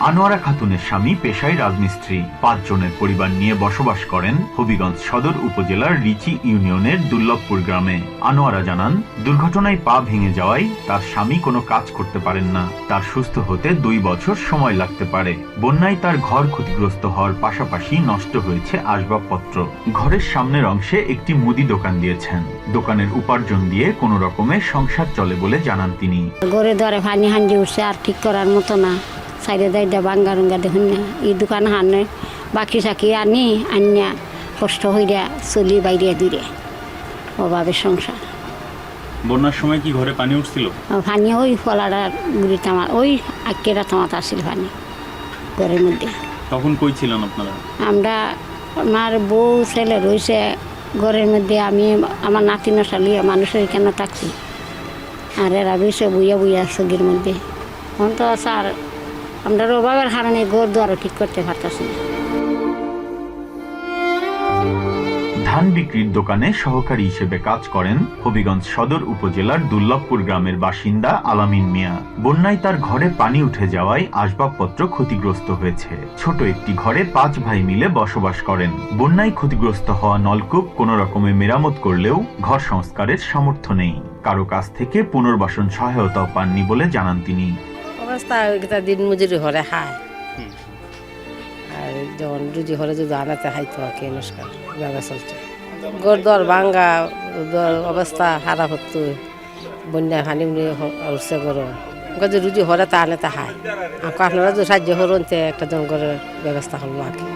আনোয়ারা খাতুনের স্বামী পেশায় রাজমিস্ত্রি। 5 জনের পরিবার নিয়ে বসবাস করেন হবিগঞ্জ সদর উপজেলার রিচি ইউনিয়নের দুর্লভপুর গ্রামে। আনোয়ারা জানান, দুর্ঘটনায় পা ভেঙে যাওয়ায় তার স্বামী কোনো কাজ করতে পারেন না। তার সুস্থ হতে 2 বছর সময় লাগতে পারে। বন্যায় তার ঘর ক্ষতিগ্রস্ত হওয়ার পাশাপাশি নষ্ট হয়েছে আসবাবপত্র। ঘরের সামনের অংশে একটি মুদি দোকান দিয়েছেন। দোকানের উপার্জন দিয়ে কোনো রকমে সংসার চলে বলে জানান তিনি। ঘরে ধরে পানি হাঞ্জি উঠছে, আর ঠিক করার মতো না। সাইডে দাইডা বাঙ্গা রঙ্গা দেখুন না, এই দোকান হানে বাকি সাকি আনিয়া কষ্ট হইয়া চলি বাইরে দূরে অভাবের সংসার। বন্যার সময় কি ঘরে পানি উঠছিল? পানি ওই ফলাটার গুড়ি তামা, ওই আক্কেরা তামাত আসছিল পানি ঘরের মধ্যে। তখন কই ছিলেন আপনারা? আমরা, আমার বউ ছেলে রয়েছে ঘরের মধ্যে, আমি আমার নাতি নশালি মানুষের এখানে থাকছি, আর এরা রয়েছে বুইয়া বুইয়া সগির মধ্যে। এখন তো স্যার আমরা অভাবের কারণে ঘর দুয়ারও ঠিক করতে পারতেছি না। ধান বিক্রির দোকানে সহকারী হিসেবে কাজ করেন হবিগঞ্জ সদর উপজেলার দুর্লভপুর গ্রামের বাসিন্দা আলামিন মিয়া। বন্যায় তার ঘরে পানি উঠে যাওয়ায় আসবাবপত্র ক্ষতিগ্রস্ত হয়েছে। ছোট একটি ঘরে 5 ভাই মিলে বসবাস করেন। বন্যায় ক্ষতিগ্রস্ত হওয়া নলকূপ কোনো রকমে মেরামত করলেও ঘর সংস্কারের সামর্থ্য নেই। কারো কাছ থেকে পুনর্বাসন সহায়তাও পাননি বলে জানান তিনি। অবস্থা দিন মজুরি ঘরে খায়, আর যখন রুজি ঘরে যদি আনাতে খাইতে হয় নমস্কার ব্যবস্থা চলছে। গড় দর ভাঙ্গা অবস্থা খারাপ হতো, বন্যা পানি উঠছে গরম যে রুজি ঘরে তা আনাতে খায়। আপনারা যদি সাহায্য করুন একটা জন ঘরের ব্যবস্থা হলো আর কি।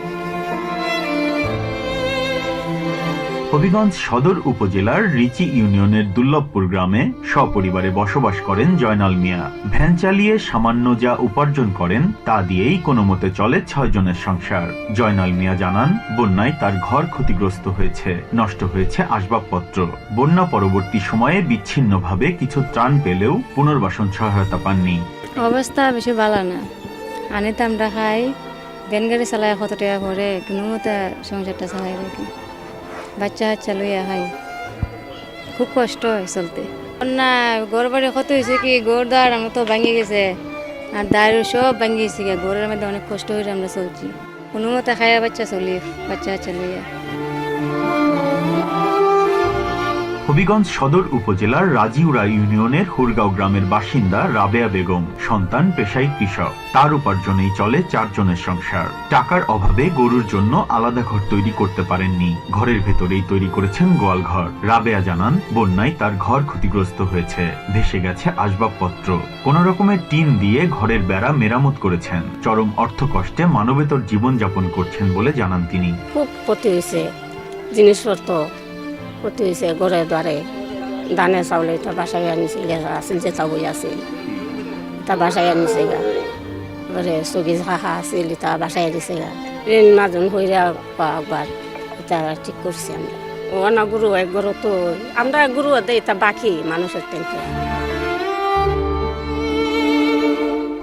হবিগঞ্জ সদর উপজেলার রিচি ইউনিয়নের দুর্লভপুর গ্রামে সপরিবারে বসবাস করেন জয়নাল মিয়া। ভ্যান চালিয়ে সামান্য যা উপার্জন করেন তা দিয়েই কোনো মতে চলে 6 জনের সংসার। জয়নাল মিয়া জানান, বন্যায় তার ঘর ক্ষতিগ্রস্ত হয়েছে, নষ্ট হয়েছে আসবাবপত্র। বন্যা পরবর্তী সময়ে বিচ্ছিন্নভাবে কিছু ত্রাণ পেলেও পুনর্বাসন সহায়তা পাননি। অবস্থা বেশি ভালো না, আনিতে আমরা খাই, ভ্যান গাড়ি চালায় 100 টাকা করে, কোনো মতে সংসারটা চালাই রাখি। বাচ্চা কাচ্চা লইয়া খাই, খুব কষ্ট হয় চলতে। না গড় বাড়ি কত হয়েছে কি, গড় দাঁড় আমার তো ভাঙে গেছে, আর দাঁড়ও সব ভাঙে গেছে, গড়ের মধ্যে অনেক কষ্ট হয়ে আমরা চলছি, কোনো মতো খাইয়া বাচ্চা চলি, বাচ্চা কাচ্চা লইয়া। হবিগঞ্জ সদর উপজেলার রাজিউরা ইউনিয়নের হুরগাঁও গ্রামের বাসিন্দা রাবেয়া বেগম, সন্তান পেশায় কৃষক। তার উপার্জনেই চলে 4 জনের সংসার। টাকার অভাবে গরুর জন্য আলাদা ঘর তৈরি করতে পারেননি, ঘরের ভেতরেই তৈরি করেছেন গোয়াল ঘর। রাবেয়া জানান, বন্যায় তার ঘর ক্ষতিগ্রস্ত হয়েছে, ভেসে গেছে আসবাবপত্র। কোন রকমের টিন দিয়ে ঘরের বেড়া মেরামত করেছেন। চরম অর্থ কষ্টে মানবেতর জীবনযাপন করছেন বলে জানান তিনি। খুব ক্ষতি হয়েছে, জিনিসপত্র ক্ষতি হয়েছে, ঘরে দ্বারে ধানে চাউলে তা বাসায় আনিছিল, আসিল যে চাউল আছিল তা বাসায় আনিছে গা, ঘরে চবি খাখা আছিল তা বাসায় দিছে গা, ঋণ মাজন হইয়া একবার এটা ঠিক করছি আমরা। অনা গুরু এক গরু তো আমরা গুরু দেয় তা বাকি মানুষের টেনশন।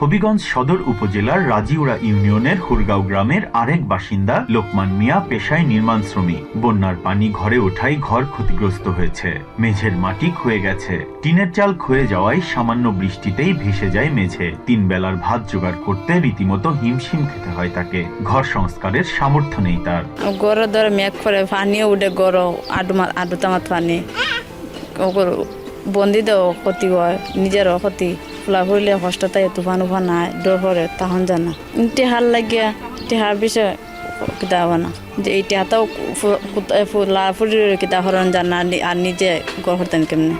হবিগঞ্জ সদর উপজেলার রাজিউরা ইউনিয়নের হুরগাঁও গ্রামের আরেক বাসিন্দা লোকমান মিয়া পেশায় নির্মাণ শ্রমিক। বন্যার পানি ঘরে ওঠায় ঘর ক্ষতিগ্রস্ত হয়েছে, মেঝের মাটি ক্ষয়ে গেছে। টিনের চাল ক্ষয়ে যাওয়ায় সামান্য বৃষ্টিতেই ভেসে যায় মেঝে। 3 বেলার ভাত জোগাড় করতে রীতিমতো হিমশিম খেতে হয় তাকে। ঘর সংস্কারের সামর্থ্য নেই তার। গরো ধরে মেঘ করে পানিও উঠে, গরো আডু তামাত পানি বন্দি দেও ক্ষতি হয়, নিজেরও ক্ষতি। ফুলা ফুরলে কষ্ট তাই তুফান উফান নাই, ডর করে তখন জানা টেহার লাগিয়া টেহার বিষয় কিতা হব না, যে এই টেহাটাও ফুলা ফুরি কিতা হরণ জানা, আর নিজে গড় হতেন কেমনি।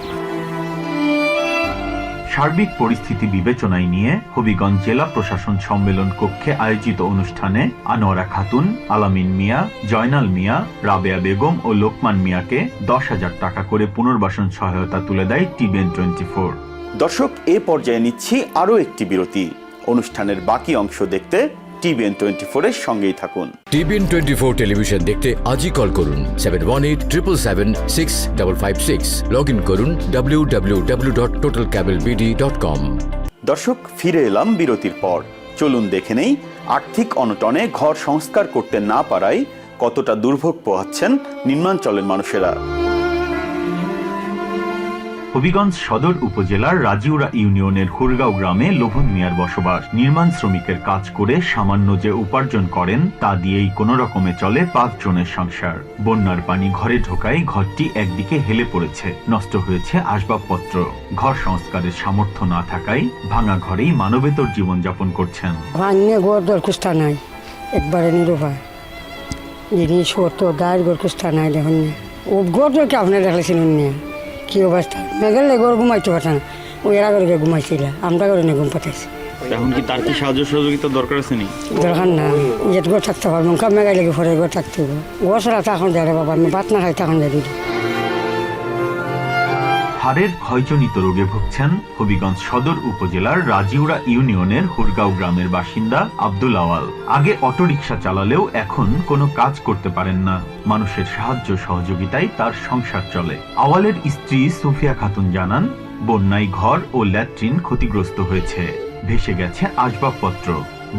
সার্বিক পরিস্থিতি বিবেচনায় নিয়ে হবিগঞ্জ জেলা প্রশাসন সম্মেলন কক্ষে আয়োজিত অনুষ্ঠানে আনোয়ারা খাতুন, আলামিন মিয়া, জয়নাল মিয়া, রাবেয়া বেগম ও লোকমান মিয়াকে 10,000 টাকা করে পুনর্বাসন সহায়তা তুলে দেয় টিবিএন 24। দর্শক, এ পর্যায়ে নিচ্ছি আরও একটি বিরতি। অনুষ্ঠানের বাকি অংশ দেখতে টিবিএন 24 এর সঙ্গেই থাকুন। টিবিএন 24 টেলিভিশন দেখতে আজই কল করুন 7187776556। লগ ইন করুন www.totalcablebd.com। দর্শক, ফিরে এলাম বিরতির পর। চলুন দেখে নেই আর্থিক অনটনে ঘর সংস্কার করতে না পারায় কতটা দুর্ভোগ পোহাচ্ছেন নিম্নাঞ্চলের মানুষেরা। হবিগঞ্জ সদর উপজেলার রাজিউরা ইউনিয়নের হুরগাঁও গ্রামে লোভন মিয়ার বসবাস। নির্মাণ শ্রমিকের কাজ করে সামান্য যে উপার্জন করেন তা দিয়েই কোনো রকমে চলে 5 জনের সংসার। বন্যার পানি ঘরে ঢোকায় ঘরটি একদিকে হেলে পড়েছে, নষ্ট হয়েছে আসবাবপত্র। ঘর সংস্কারের সামর্থ্য না থাকায় ভাঙা ঘরেই মানবেতর জীবনযাপন করছেন। ঘর দর কুস্তা নাই, একবারে নিরুপায় জিনিসপত্র গায়ের ঘর কুস্তা নাই। দেখুন ও ঘর দরকে আপনার দেখলেছিলেন নিয়ে কি অবস্থা, মেঘেলে ঘর ঘুমাইতে পারত না, ওই এরা করে ঘুমাইছিল, আমরা করে না ঘুম পাঠাইছি। এখন কি তার কি সাহায্য সহযোগিতা দরকার আছে নি? দরকার না, ইয়ের ঘর থাকতে পারবো, কাপ মেঘাই লেগে পরে ঘর থাকতে হবে। ঘর ছাড়া তখন যায় রে বাবা, আমি ভাত না খাই তখন যাই। হাড়ের ক্ষয়জনিত রোগে ভুগছেন হবিগঞ্জ সদর উপজেলার রাজিউরা ইউনিয়নের হুরগাঁও গ্রামের বাসিন্দা আব্দুল আওয়াল। আগে অটোরিকশা চালালেও এখন কোনো কাজ করতে পারেন না। মানুষের সাহায্য সহযোগিতায় তার সংসার চলে। আওয়ালের স্ত্রী সুফিয়া খাতুন জানান, বন্যায় ঘর ও ল্যাট্রিন ক্ষতিগ্রস্ত হয়েছে, ভেসে গেছে আসবাবপত্র।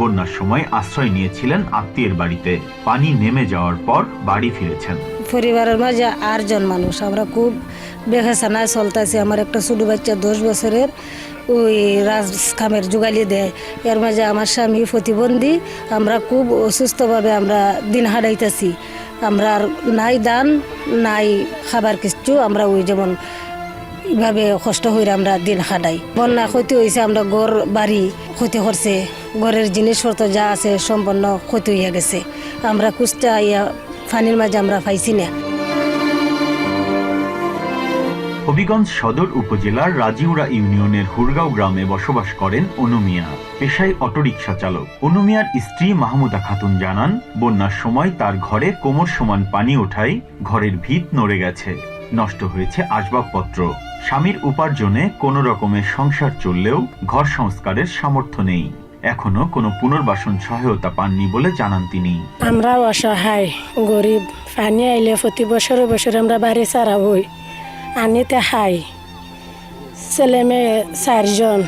বন্যার সময় আশ্রয় নিয়েছিলেন আত্মীয়ের বাড়িতে, পানি নেমে যাওয়ার পর বাড়ি ফিরেছেন। পরিবারের মাঝে 8 জন মানুষ, আমরা খুব বেখাসানায় চলতেছি। আমার একটা ছোট বাচ্চা 10 বছরের, ওই রাজ কামের জোগালি দেয়। এর মাঝে আমার স্বামী প্রতিবন্ধী, আমরা খুব অসুস্থভাবে আমরা দিন হারাইতেছি। আমরা আর নাই দান নাই খাবার কিছু, আমরা ওই যেমন এইভাবে কষ্ট হয়ে আমরা দিন কাটাই। বন্যা ক্ষতি হয়েছে, আমরা ঘর বাড়ি ক্ষতি করছে, ঘরের জিনিসপত্র যা আছে সম্পূর্ণ ক্ষতি হয়ে গেছে। আমরা কুস্তা ইয়া পানির মাঝে আমরা পাইছি না। হবিগঞ্জ সদর উপজেলার রাজিউরা ইউনিয়নের হুরগাঁও গ্রামে বসবাস করেন অনু মিয়া, পেশায় অটোরিকশা চালক। অনু মিয়ার স্ত্রী মাহমুদা খাতুন জানান, বন্যার সময় তার ঘরে কোমর সমান পানি ওঠায় ঘরের ভিত নড়ে গেছে, নষ্ট হয়েছে আসবাবপত্র। স্বামীর উপার্জনে কোনো রকমের সংসার চললেও ঘর সংস্কারের সামর্থ্য নেই। এখনো কোনো পুনর্বাসন সহায়তা পাননি বলে জানান তিনি। আমরা অসহায় গরিব, পানি আইলে প্রতি বছরে বছরে আমরা বাড়ি ছাড়া হই, আনিতে খাই। ছেলে মেয়ে 4 জন,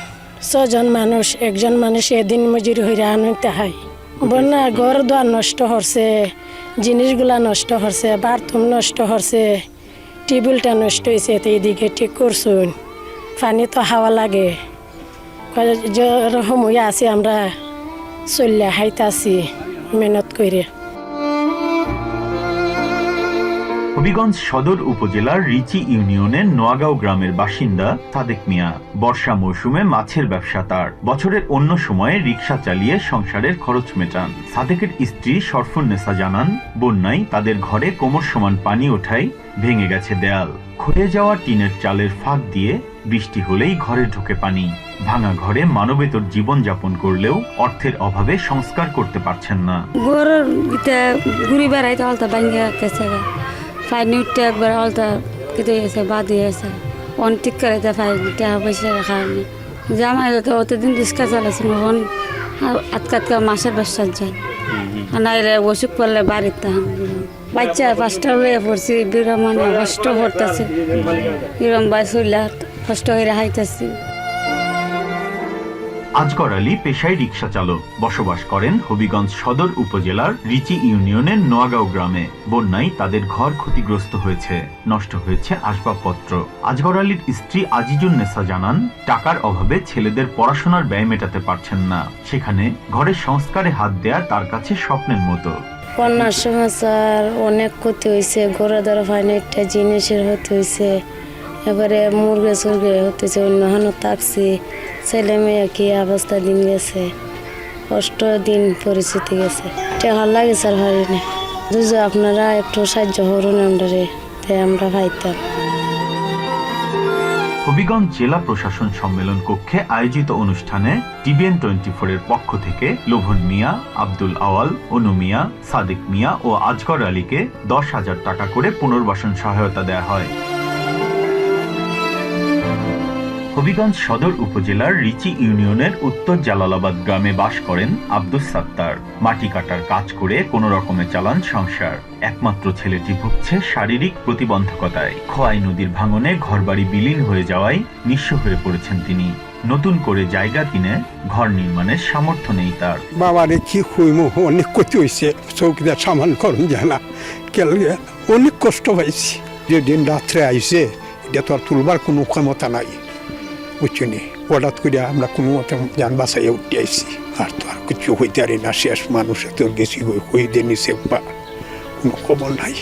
6 জন মানুষ, একজন মানুষ এদিন মজুরি হইয়া আনিতে খাই। বন্যা ঘর দুয়ার নষ্ট হচ্ছে, জিনিসগুলা নষ্ট হচ্ছে, বাথরুম নষ্ট হচ্ছে, টেবিলটা নষ্ট হয়েছে, তো এদিকে ঠিক করছুন। পানি তো হাওয়া লাগে, যেরকম হয়ে আছি আমরা চলিয়া হাইতাছি মেহনত করে। হবিগঞ্জ সদর উপজেলার রিচি ইউনিয়নের নোয়াগাঁও গ্রামের বাসিন্দা সাদেক মিয়া। বর্ষা মৌসুমে মাছের ব্যবসা তার, বছরের অন্য সময়ে রিকশা চালিয়ে সংসারের খরচ মেটান। সাদেকের স্ত্রী শরফুন্নেসা জানান, বন্যায় তাদের ঘরে কোমর সমান পানি ওঠায় ভেঙে গেছে দেয়াল। ক্ষয়ে যাওয়া টিনের চালের ফাঁক দিয়ে বৃষ্টি হলেই ঘরে ঢুকে পানি। ভাঙা ঘরে মানবেতর জীবন যাপন করলেও অর্থের অভাবে সংস্কার করতে পারছেন না। ঘুরি বেড়াইতে অলতা ভাঙে গেছে, পানি উঠতে একবার অলতা কেটে গেছে, বাঁধে গেছে। অনেক ঠিক করে পাইনি, টাকা পয়সা কারণে জামাই অতদিন রিক্সা চালাইছিল, এখন আটকা মাসের ব্যবসা যায়। নাইলে অসুখ পড়লে বাড়িতে বাচ্চা 5টা লইয়া পড়ছি, বিরাম মানে কষ্ট করতেছে, বিরাম বাই চইলা কষ্ট হয়ে হাইতেছি। আজগর আলী পেশায় রিকশা চালক, বসবাস করেন হবিগঞ্জ সদর উপজেলার রিচি ইউনিয়নের নোয়াগাঁও গ্রামে। বন্যায় তাদের ঘর ক্ষতিগ্রস্ত হয়েছে, নষ্ট হয়েছে আসবাবপত্র। আজগর আলীর স্ত্রী আজিজুন্নেসা জানান, টাকার অভাবে ছেলেদের পড়াশোনার ব্যয় মেটাতে পারছেন না, সেখানে ঘরের সংস্কারে হাত দেয়া তার কাছে স্বপ্নের মতো। বন্যার সময় স্যার অনেক ক্ষতি হয়েছে, ঘোরা ধরা পানি একটা জিনিসের হতে হয়েছে, এবারে মুরগে সুরগে হতেছে, অন্যহানো থাকছি, ছেলে মেয়ে কি অবস্থা দিন গেছে, কষ্ট দিন পরিস্থিতি গেছে, টাকা লাগে স্যার পারিনি। যদি আপনারা একটু সাহায্য করুন আমরা পাইতাম। হবিগঞ্জ জেলা প্রশাসন সম্মেলন কক্ষে আয়োজিত অনুষ্ঠানে টিবিএন 24 এর পক্ষ থেকে লোভন মিয়া, আব্দুল আওয়াল, অনু মিয়া, সাদিক মিয়া ও আজগর আলীকে 10,000 টাকা করে পুনর্বাসন সহায়তা দেয়া হয়। হবিগঞ্জ সদর উপজেলার রিচি ইউনিয়নের উত্তর জালালাবাদ গ্রামে বাস করেন আব্দুস সাত্তার। মাটি কাটার কাজ করে কোনো রকমে চালান সংসার। একমাত্র ছেলেটি ভুগছে শারীরিক প্রতিবন্ধকতায়। খোয়াই নদীর ভাঙনে ঘরবাড়ি বিলীন হয়ে যাওয়ায় নিঃস্ব হয়ে পড়েছেন তিনি। নতুন করে জায়গা কিনে ঘর নির্মাণের সামর্থ্য নেই তার। বাবারে কি হইম, অনেক ক্ষতি হয়েছে, চৌকিদার সামান করুন জানা কেলে অনেক কষ্ট পাইছি। যে দিন রাত্রে আইসে এটা তো আর তুলবার কোনো ক্ষমতা নাই, বুঝছি। হঠাৎ করে আমরা কোনো মতো যান বাসাইয়া উঠে আইসি, আর তো আর কিছু হইতে পারি না। শেষ মানুষের তো গেছি হইতে নিছে, কোনো খবর নাই।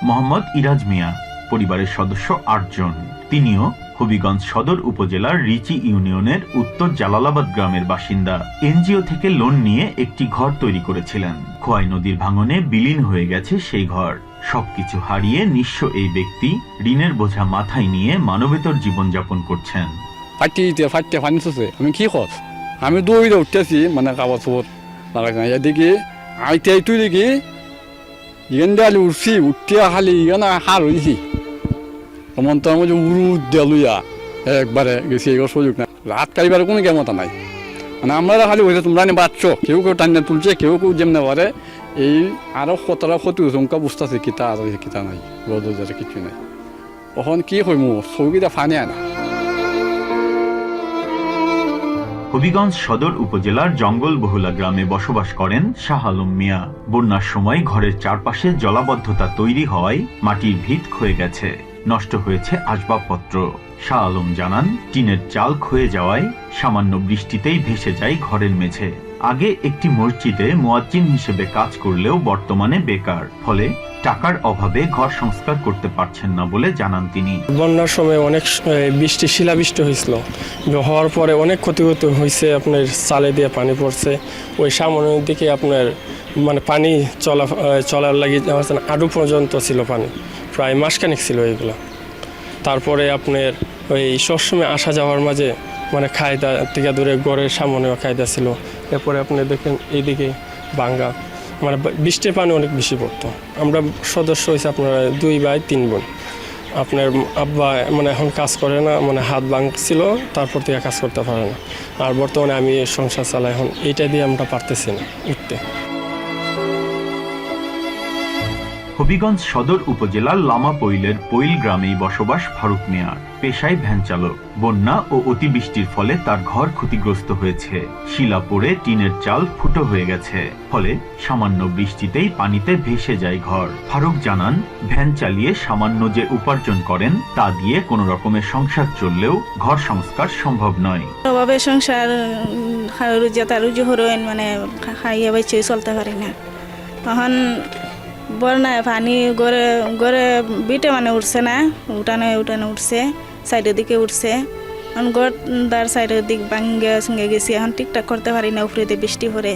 মোহাম্মদ ইরাজ মিয়া, পরিবারের সদস্য 8 জন। তিনিও হবিগঞ্জ সদর উপজেলার রিচি ইউনিয়নের উত্তর জালালাবাদ গ্রামের বাসিন্দা। এনজিও থেকে লোন নিয়ে একটি ঘর তৈরি করেছিলেন। খোয়াই নদীর ভাঙনে বিলীন হয়ে গেছে সেই ঘর। সবকিছু হারিয়ে নিঃস্ব এই ব্যক্তি ঋণের বোঝা মাথায় নিয়ে মানবেতর জীবনযাপন করছেন। আমি কি কর, আমি দৌড়ে উঠতেছি, মানে কাগজ খবর দেখি আইতে তুই দেখি ইগান ডালি উঠছি, উঠতে খালি ইগান হার হয়েছি, তখন তো আমি উড়ু দেলুইয়া একবারে গেছি। এগুলো সুযোগ না, রাত কারিবার কোনো ক্ষমতা নাই। মানে আমরা খালি হয়েছে তোমরা নিয়ে বাঁচছো, কেউ কেউ টান্না তুলছে, কেউ কেউ যেমন পারে। এই আরো কতটা ক্ষতি হয়েছে উনকা বুঝতেছে, কিতা আছে কিতা নাই, রোদ কিছু নাই। তখন কি হইমু, চৌকিটা ফানি আনা। হবিগঞ্জ সদর উপজেলার জঙ্গলবহুলা গ্রামে বসবাস করেন শাহ আলম মিয়া। বন্যার সময় ঘরের চারপাশে জলাবদ্ধতা তৈরি হওয়ায় মাটির ভিত ক্ষয়ে গেছে, নষ্ট হয়েছে আসবাবপত্র। শাহ আলম জানান, টিনের চাল ক্ষয়ে যাওয়ায় সামান্য বৃষ্টিতেই ভেসে যায় ঘরের মেঝে। আগে একটি মসজিদে মুয়াজ্জিন হিসেবে কাজ করলেও বর্তমানে বেকার, ফলে টাকার অভাবে ঘর সংস্কার করতে পারছেন না বলে জানান তিনি। বন্যার সময় অনেক বৃষ্টি, শিলাবৃষ্টি হয়েছিল, হওয়ার পরে অনেক ক্ষতি হয়েছে। আপনার চালে দিয়ে পানি পড়ছে, ওই সামনের দিকে আপনার মানে পানি চলার লাগে আডু পর্যন্ত ছিল পানি, প্রায় মাসখানেক ছিল এগুলো। তারপরে আপনার ওই সবসময় আসা যাওয়ার মাঝে মানে খায়দা থেকে দূরে গড়ের সামনেও খায়দা ছিল। এরপরে আপনি দেখেন এইদিকে ভাঙ্গা, মানে বৃষ্টির পানি অনেক বেশি পড়তো। আমরা সদস্য হয়েছে আপনার 2 ভাই 3 বোন। আপনার আব্বা মানে এখন কাজ করে না, মানে হাত ভাঙছিল, তারপর থেকে কাজ করতে পারে না। আর বর্তমানে আমি সংসার চালাই, এখন এইটা দিয়ে আমরা পারতেছি না উঠতে। হবিগঞ্জ সদর উপজেলার লামাপৈলের পৈল গ্রামেই বসবাস ফারুক মিয়ার। পেশায় ভ্যান চালক। বন্যা ও অতিবৃষ্টির ফলে তার ঘর ক্ষতিগ্রস্ত হয়েছে। শিলা পড়ে টিনের চাল ফুটো হয়ে গেছে, ফলে সামান্য বৃষ্টিতেই পানিতে ভেসে যায় ঘর। ফারুক জানান, ভ্যান চালিয়ে সামান্য যে উপার্জন করেন তা দিয়ে কোনো রকমের সংসার চললেও ঘর সংস্কার সম্ভব নয়। অভাবে সংসার রুজি হরইন মানে খাইয়ে বেঁচে চলতে পারি না। তখন বন্যায় পানি গড়ে গড়ে বিটে মানে উঠছে না, উঠানে উঠানে উঠছে, সাইডের দিকে উঠছে। এখন গড়দার সাইডের দিক ভাঙ্গে সঙ্গে গেছি, এখন ঠিকঠাক করতে পারি না, উপরে দিয়ে বৃষ্টি পড়ে।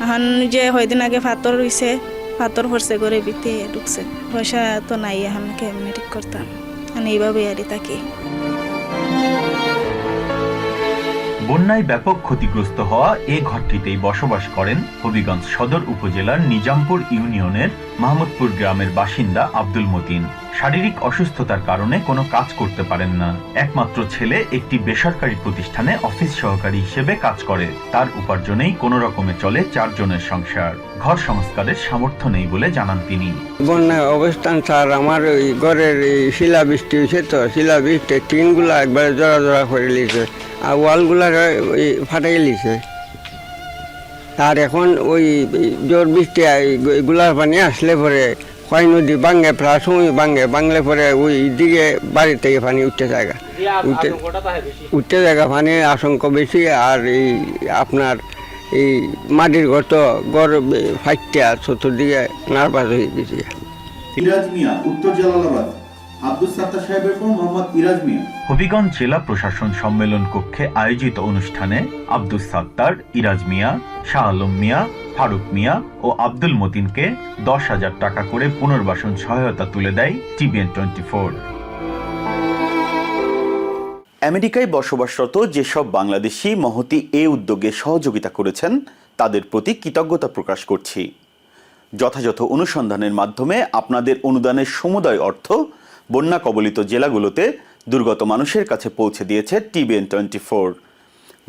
এখন যে কয়দিন আগে পাথর রয়েছে, পাথর পড়ছে গড়ে বিতে ঢুকছে। পয়সা তো নাই, এখন কেমনি ঠিক করতাম, এইভাবে আর থাকি। বন্যায় ব্যাপক ক্ষতিগ্রস্ত হওয়া এ ঘরটিতেই বসবাস করেন হবিগঞ্জ সদর উপজেলার নিজামপুর ইউনিয়নের মাহমুদপুর গ্রামের বাসিন্দা আব্দুল মতিন। শারীরিক অসুস্থতার কারণে কোনো কাজ করতে পারেন না। একমাত্র ছেলে একটি বেসরকারি প্রতিষ্ঠানে অফিস সহকারী হিসেবে কাজ করে। তার উপার্জনেই কোনো রকমে চলে 4 জনের সংসার। ঘর সংস্কারের সামর্থ্য নেই বলে জানান তিনি। বন্যায় অবস্থান স্যার, আমার ওই ঘরের শিলা বৃষ্টি হয়েছে, তো শিলা বৃষ্টি টিনগুলা একবারে জড়া জড়া করে লিছে, আর ওয়ালগুলা ফাটাই লিছে। আর এখন ওই জোর বৃষ্টি গুলার পানি আসলে পরে কয় নদী ভাঙ্গে, প্রায় সময় ভাঙলে পরে ওই দিকে বাড়ি থেকে পানি উঠতে জায়গা পানির আশঙ্কা বেশি। আর এই আপনার এই মাটির ঘর তো ঘর ফাইটটা চতুর্দিকে নার্ভাস হয়ে গেছে। ইরাজ মিয়া, উত্তর জালালাবাদ। আব্দুল সাত্তার সাহেবের পর মোহাম্মদ ইরাজ মিয়া। হবিগঞ্জ জেলা প্রশাসন সম্মেলন কক্ষে আয়োজিত অনুষ্ঠানে আব্দুল সাত্তার, ইরাজ মিয়া, শাহ আলম মিয়া, ফারুক মিয়া ও আব্দুল মতিনকে 10,000 টাকা করে পুনর্বাসন সহায়তা তুলে দেয় টিবিএন 24। আমেরিকায় বসবাসরত যেসব বাংলাদেশি মহতি এ উদ্যোগে সহযোগিতা করেছেন তাদের প্রতি কৃতজ্ঞতা প্রকাশ করছি। যথাযথ অনুসন্ধানের মাধ্যমে আপনাদের অনুদানের সমুদয় অর্থ বন্যা কবলিত জেলাগুলোতে দুর্গত মানুষের কাছে পৌঁছে দিয়েছে টিবিএন 24।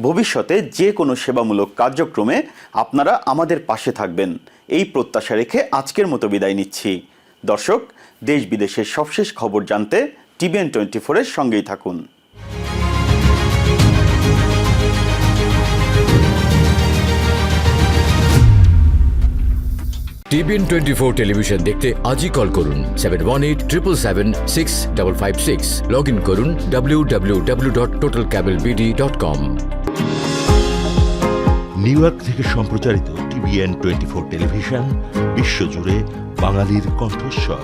ভবিষ্যতে যে কোনো সেবামূলক কার্যক্রমে আপনারা আমাদের পাশে থাকবেন, এই প্রত্যাশা রেখে আজকের মতো বিদায় নিচ্ছি। দর্শক, দেশ বিদেশের সবশেষ খবর জানতে টিবিএন 24-এর সঙ্গেই থাকুন। টিবিএন 24 টেলিভিশন দেখতে আজই কল করুন 7187776556। লগ ইন করুন www.totalcablebd.com। নিউ ইয়র্ক থেকে সম্প্রচারিত টিবিএন 24 টেলিভিশন বিশ্বজুড়ে বাঙালির কণ্ঠস্বর।